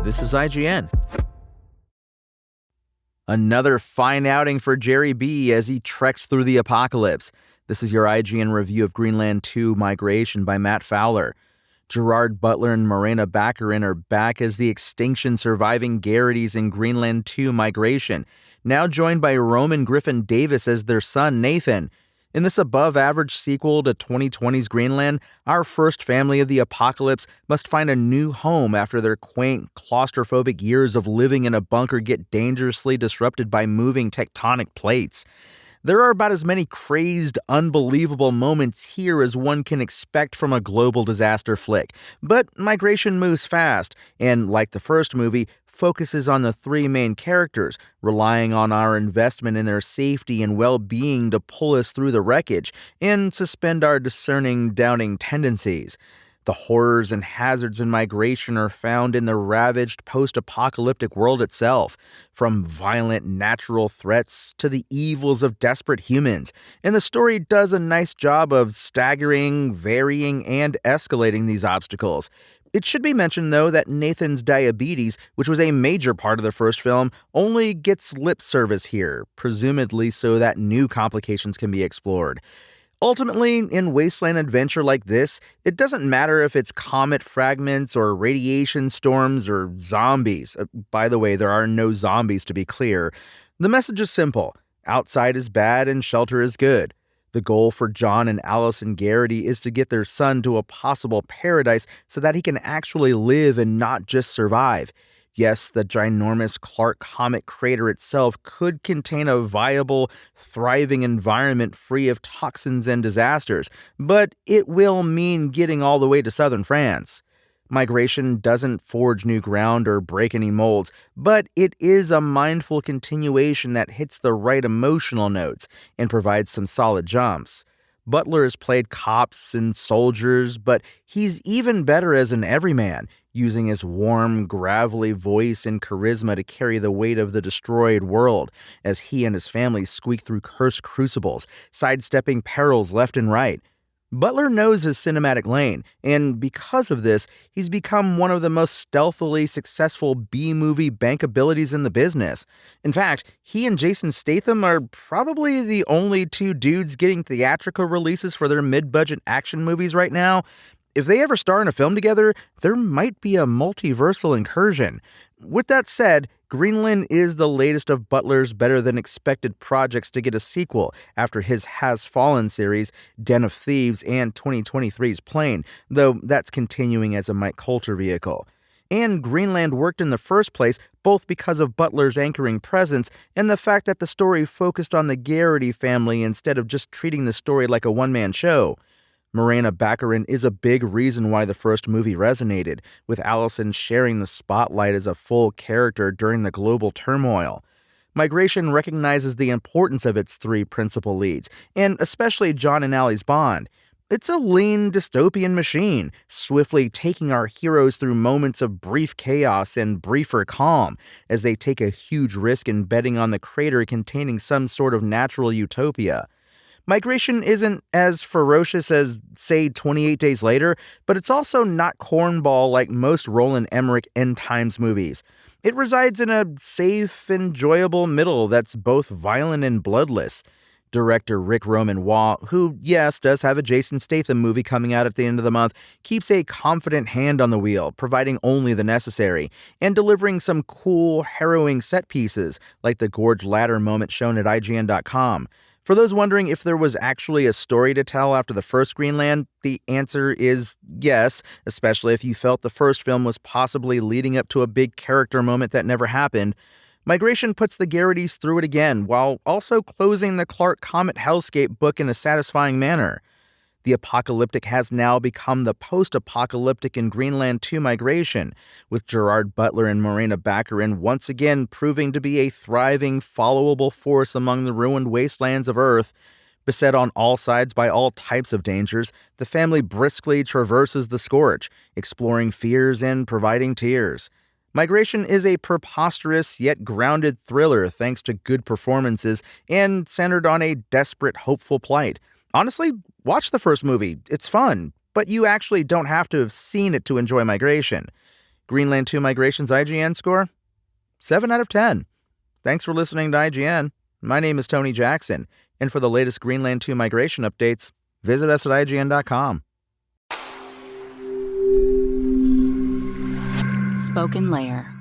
This is IGN. Another fine outing for Gerry B as he treks through the apocalypse. This is your IGN review of Greenland 2 Migration by Matt Fowler. Gerard Butler and Morena Baccarin are back as the extinction-surviving Garrities in Greenland 2 Migration, now joined by Roman Griffin Davis as their son Nathan. In this above-average sequel to 2020's Greenland, our first family of the apocalypse must find a new home after their quaint, claustrophobic years of living in a bunker get dangerously disrupted by moving tectonic plates. There are about as many crazed, unbelievable moments here as one can expect from a global disaster flick. But migration moves fast, and like the first movie, focuses on the three main characters, relying on our investment in their safety and well-being to pull us through the wreckage and suspend our discerning, doubting tendencies. The horrors and hazards in migration are found in the ravaged post-apocalyptic world itself, from violent natural threats to the evils of desperate humans, and the story does a nice job of staggering, varying, and escalating these obstacles. It should be mentioned, though, that Nathan's diabetes, which was a major part of the first film, only gets lip service here, presumably so that new complications can be explored. Ultimately, in wasteland adventure like this, it doesn't matter if it's comet fragments or radiation storms or zombies. By the way, there are no zombies, to be clear. The message is simple. Outside is bad and shelter is good. The goal for John and Allison Garrity is to get their son to a possible paradise so that he can actually live and not just survive. Yes, the ginormous Clark Comet crater itself could contain a viable, thriving environment free of toxins and disasters, but it will mean getting all the way to southern France. Migration doesn't forge new ground or break any molds, but it is a mindful continuation that hits the right emotional notes and provides some solid jumps. Butler has played cops and soldiers, but he's even better as an everyman, using his warm, gravelly voice and charisma to carry the weight of the destroyed world as he and his family squeak through cursed crucibles, sidestepping perils left and right. Butler knows his cinematic lane, and because of this, he's become one of the most stealthily successful B-movie bankabilities in the business. In fact, he and Jason Statham are probably the only two dudes getting theatrical releases for their mid-budget action movies right now. If they ever star in a film together, there might be a multiversal incursion. With that said, Greenland is the latest of Butler's better-than-expected projects to get a sequel after his Has Fallen series, Den of Thieves, and 2023's Plane, though that's continuing as a Mike Coulter vehicle. And Greenland worked in the first place both because of Butler's anchoring presence and the fact that the story focused on the Garrity family instead of just treating the story like a one-man show. Morena Baccarin is a big reason why the first movie resonated, with Allison sharing the spotlight as a full character during the global turmoil. Migration recognizes the importance of its three principal leads, and especially John and Allie's bond. It's a lean dystopian machine, swiftly taking our heroes through moments of brief chaos and briefer calm, as they take a huge risk in betting on the crater containing some sort of natural utopia. Migration isn't as ferocious as, say, 28 Days Later, but it's also not cornball like most Roland Emmerich end times movies. It resides in a safe, enjoyable middle that's both violent and bloodless. Director Rick Roman Waugh, who, yes, does have a Jason Statham movie coming out at the end of the month, keeps a confident hand on the wheel, providing only the necessary, and delivering some cool, harrowing set pieces, like the Gorge Ladder moment shown at IGN.com. For those wondering if there was actually a story to tell after the first Greenland, the answer is yes, especially if you felt the first film was possibly leading up to a big character moment that never happened. Migration puts the Garrities through it again, while also closing the Clark Comet hellscape book in a satisfying manner. The apocalyptic has now become the post-apocalyptic in Greenland 2 Migration, with Gerard Butler and Morena Baccarin once again proving to be a thriving, followable force among the ruined wastelands of Earth. Beset on all sides by all types of dangers, the family briskly traverses the scorch, exploring fears and providing tears. Migration is a preposterous yet grounded thriller thanks to good performances and centered on a desperate, hopeful plight. Honestly, watch the first movie. It's fun, but you actually don't have to have seen it to enjoy Migration. Greenland 2 Migration's IGN score? 7 out of 10. Thanks for listening to IGN. My name is Tony Jackson, and for the latest Greenland 2 migration updates, visit us at IGN.com. Spoken Layer.